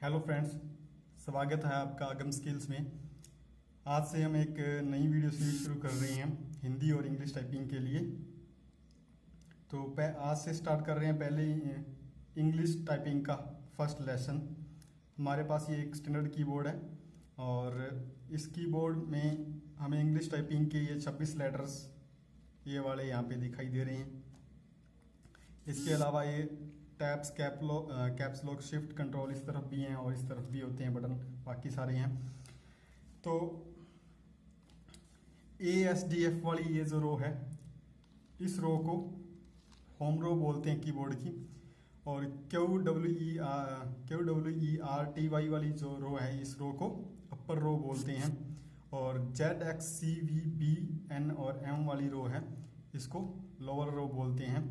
Hello friends, स्वागत है आपका अगम स्किल्स में। आज से हम एक नई वीडियो सीरीज शुरू कर रहे हैं हिंदी और इंग्लिश टाइपिंग के लिए। तो आज से स्टार्ट कर रहे हैं पहले इंग्लिश टाइपिंग का फर्स्ट लेसन। हमारे पास ये एक स्टैंडर्ड कीबोर्ड है और इस कीबोर्ड में हमें इंग्लिश टाइपिंग के ये 26 लेटर्स ये वाले यहाँ पे दिखाई दे रहे हैं। इसके अलावा ये tabs, caps lock, shift, control इस तरफ भी हैं और इस तरफ भी होते हैं बटन, बाकी सारे हैं। तो ASDF वाली ये जो रो है, इस रो को होम रो बोलते हैं कीबोर्ड की। और QWERTY वाली जो रो है, इस रो को अपर रो बोलते हैं। और ZXCVBN और M वाली रो है, इसको लोअर रो बोलते हैं।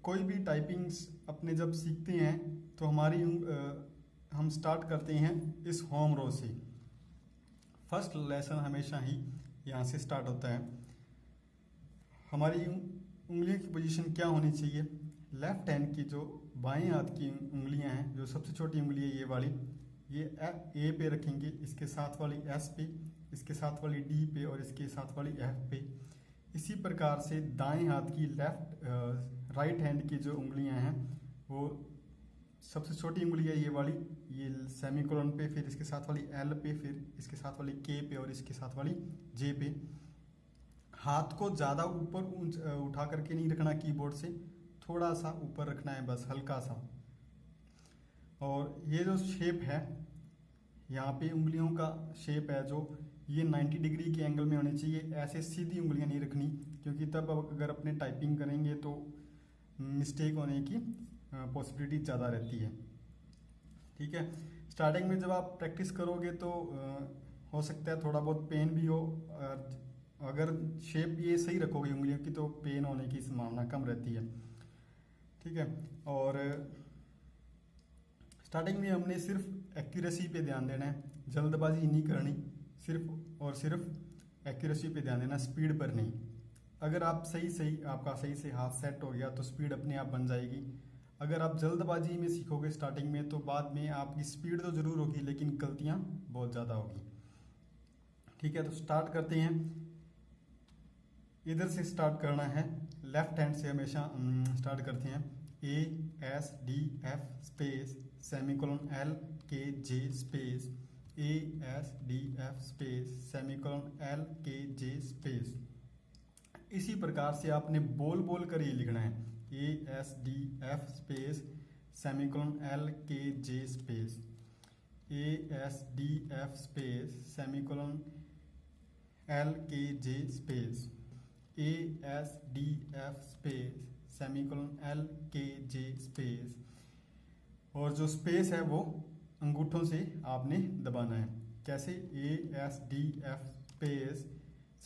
कोई भी टाइपिंग्स अपने जब सीखते हैं तो हम स्टार्ट करते हैं इस होम रो से। फर्स्ट लेसन हमेशा ही यहाँ से स्टार्ट होता है। हमारी उंगलियों की पोजीशन क्या होनी चाहिए? लेफ्ट हैंड की जो बाएं हाथ की उंगलियां हैं, जो सबसे छोटी उंगली है ये वाली, ये A पे रखेंगे, इसके साथ वाली S पे, इसके साथ वाली D पे और इसके साथ वाली F पे। इसी प्रकार से दाएं हाथ की राइट हैंड की जो उंगलियां हैं, वो सबसे छोटी उंगली है ये वाली, ये सेमीकोलन पे, फिर इसके साथ वाली L पे, फिर इसके साथ वाली K पे और इसके साथ वाली J पे। हाथ को ज़्यादा ऊपर उठा करके नहीं रखना कीबोर्ड से, थोड़ा सा ऊपर रखना है बस, हल्का सा। और ये जो शेप है यहाँ पे उंगलियों का शेप है, जो ये 90 डिग्री के एंगल में होनी चाहिए। ऐसे सीधी उंगलियां नहीं रखनी, क्योंकि तब अगर अपने टाइपिंग करेंगे तो मिस्टेक होने की पॉसिबिलिटी ज़्यादा रहती है। ठीक है, स्टार्टिंग में जब आप प्रैक्टिस करोगे तो हो सकता है थोड़ा बहुत पेन भी हो। अगर शेप ये सही रखोगे उंगलियों की तो पेन होने की संभावना कम रहती है। ठीक है, और स्टार्टिंग में हमने सिर्फ एक्यूरेसी पे ध्यान देना है, जल्दबाजी नहीं करनी, सिर्फ और सिर्फ एक्यूरेसी पे ध्यान देना, स्पीड पर नहीं। अगर आप आपका सही से हाथ सेट हो गया तो स्पीड अपने आप बन जाएगी। अगर आप जल्दबाजी में सीखोगे स्टार्टिंग में तो बाद में आपकी स्पीड तो जरूर होगी, लेकिन गलतियां बहुत ज़्यादा होगी। ठीक है, तो स्टार्ट करते हैं। इधर से स्टार्ट करना है, लेफ्ट हैंड से हमेशा स्टार्ट करते हैं। ASDF space semicolon LKJ space ASDF space semicolon LKJ space. इसी प्रकार से आपने बोल कर ये लिखना है, ASDF space semicolon LKJ space ASDF space semicolon LKJ space ASDF space semicolon LKJ space. और जो स्पेस है वो अंगूठों से आपने दबाना है। कैसे? ASDF space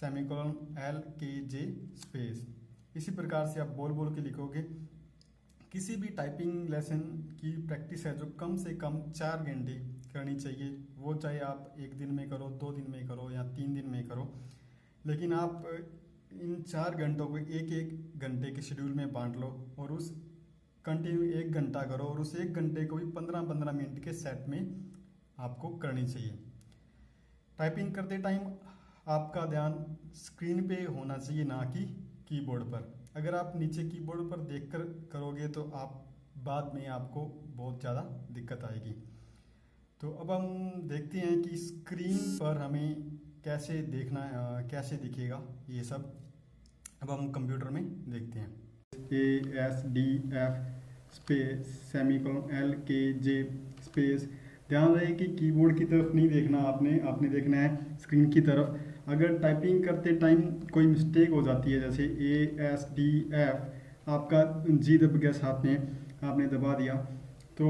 semicolon LKJ space. इसी प्रकार से आप बोल के लिखोगे। किसी भी टाइपिंग लेसन की प्रैक्टिस है जो कम से कम 4 घंटे करनी चाहिए, वो चाहे आप 1 दिन में करो, 2 दिन में करो या 3 दिन में करो। लेकिन आप इन 4 घंटों को 1-1 घंटे के शेड्यूल में बांट लो और उस कंटिन्यू 1 घंटा करो, और उस 1 घंटे को भी 15-15 मिनट के सेट में आपको करनी चाहिए। टाइपिंग करते टाइम आपका ध्यान स्क्रीन पे होना चाहिए, ना कि कीबोर्ड पर। अगर आप नीचे कीबोर्ड पर देखकर करोगे तो आप बाद में आपको बहुत ज़्यादा दिक्कत आएगी। तो अब हम देखते हैं कि स्क्रीन पर हमें कैसे देखना, कैसे दिखेगा ये सब। अब हम कंप्यूटर में देखते हैं। ASDF space semicolon LKJ space. ध्यान रहे कि कीबोर्ड की तरफ नहीं देखना आपने देखना है स्क्रीन की तरफ। अगर टाइपिंग करते टाइम कोई मिस्टेक हो जाती है, जैसे ASDF, आपका G दब गया साथ में, आपने दबा दिया, तो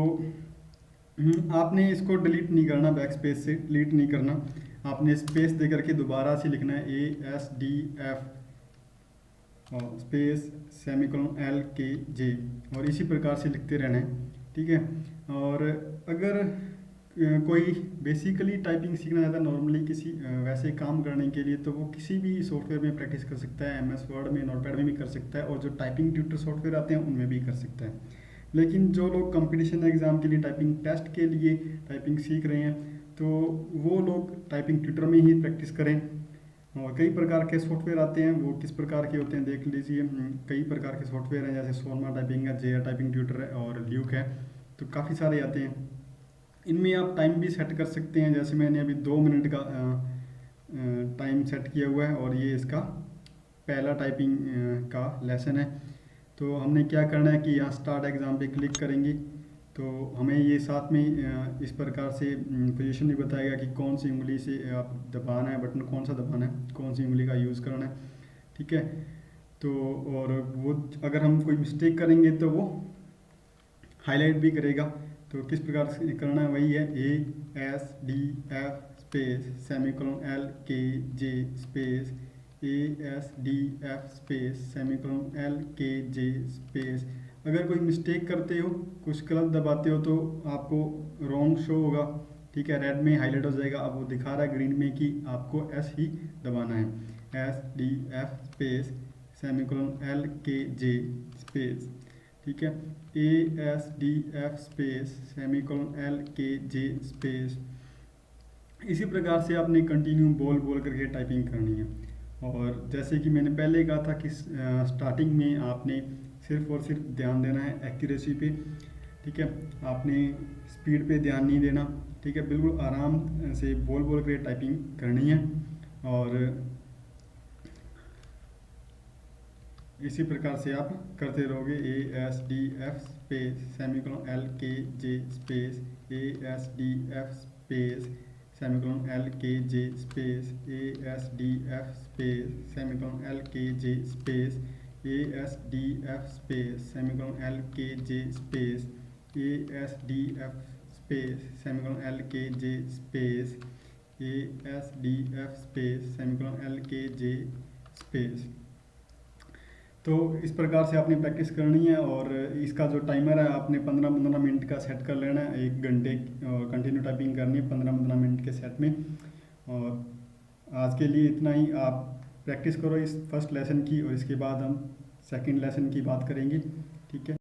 आपने इसको डिलीट नहीं करना, बैक स्पेस से डिलीट नहीं करना। आपने स्पेस दे करके दोबारा से लिखना है ASDF स्पेस सेमीकोलन LKJ, और इसी प्रकार से लिखते रहना है। ठीक है, और अगर कोई बेसिकली टाइपिंग सीखना चाहता है नॉर्मली किसी वैसे काम करने के लिए, तो वो किसी भी सॉफ्टवेयर में प्रैक्टिस कर सकता है। MS वर्ड में, नोटपैड में भी कर सकता है, और जो टाइपिंग ट्यूटर सॉफ्टवेयर आते हैं उनमें भी कर सकता है। लेकिन जो लोग कंपटीशन एग्ज़ाम के लिए टाइपिंग टेस्ट के लिए टाइपिंग सीख रहे हैं तो वो लोग टाइपिंग ट्यूटर में ही प्रैक्टिस करें। और कई प्रकार के सॉफ्टवेयर आते हैं, वो किस प्रकार के होते हैं देख लीजिए। कई प्रकार के सॉफ्टवेयर हैं, जैसे सोनमा टाइपिंग है, जेआर टाइपिंग ट्यूटर है और ल्यूक है, तो काफ़ी सारे आते हैं। इनमें आप टाइम भी सेट कर सकते हैं, जैसे मैंने अभी 2 मिनट का टाइम सेट किया हुआ है और ये इसका पहला टाइपिंग का लेसन है। तो हमने क्या करना है कि यहाँ स्टार्ट एग्ज़ाम पे क्लिक करेंगे तो हमें ये साथ में इस प्रकार से पोजीशन भी बताएगा कि कौन सी उंगली से आप दबाना है, बटन कौन सा दबाना है, कौन सी उंगली का यूज़ करना है, ठीक है। तो और वो अगर हम कोई मिस्टेक करेंगे तो वो हाईलाइट भी करेगा। तो किस प्रकार से करना है वही है, ASDF space semicolon LKJ space ASDF space semicolon LKJ space. अगर कोई मिस्टेक करते हो, कुछ गलत दबाते हो तो आपको रॉन्ग शो होगा, ठीक है, रेड में हाईलाइट हो जाएगा। अब वो दिखा रहा है ग्रीन में कि आपको S ही दबाना है, SDF space semicolon LKJ space, ठीक है, ASDF space semicolon LKJ space. इसी प्रकार से आपने कंटिन्यू बोल बोल करके टाइपिंग करनी है। और जैसे कि मैंने पहले कहा था कि स्टार्टिंग में आपने सिर्फ और सिर्फ ध्यान देना है एक्यूरेसी पे, ठीक है, आपने स्पीड पे ध्यान नहीं देना, ठीक है, बिल्कुल आराम से बोल बोल कर टाइपिंग करनी है। और इसी प्रकार से आप करते रहोगे, ASDF space semicolon LKJ space ASDF space semicolon LKJ space ASDF space semicolon LKJ space ASDF space semicolon LKJ space ASDF space semicolon LKJ space ASDF space semicolon LKJ space. तो इस प्रकार से आपने प्रैक्टिस करनी है। और इसका जो टाइमर है आपने 15-15 मिनट का सेट कर लेना है, 1 घंटे और कंटिन्यू टाइपिंग करनी है 15-15 मिनट के सेट में। और आज के लिए इतना ही, आप प्रैक्टिस करो इस फर्स्ट लेसन की और इसके बाद हम सेकंड लेसन की बात करेंगे, ठीक है।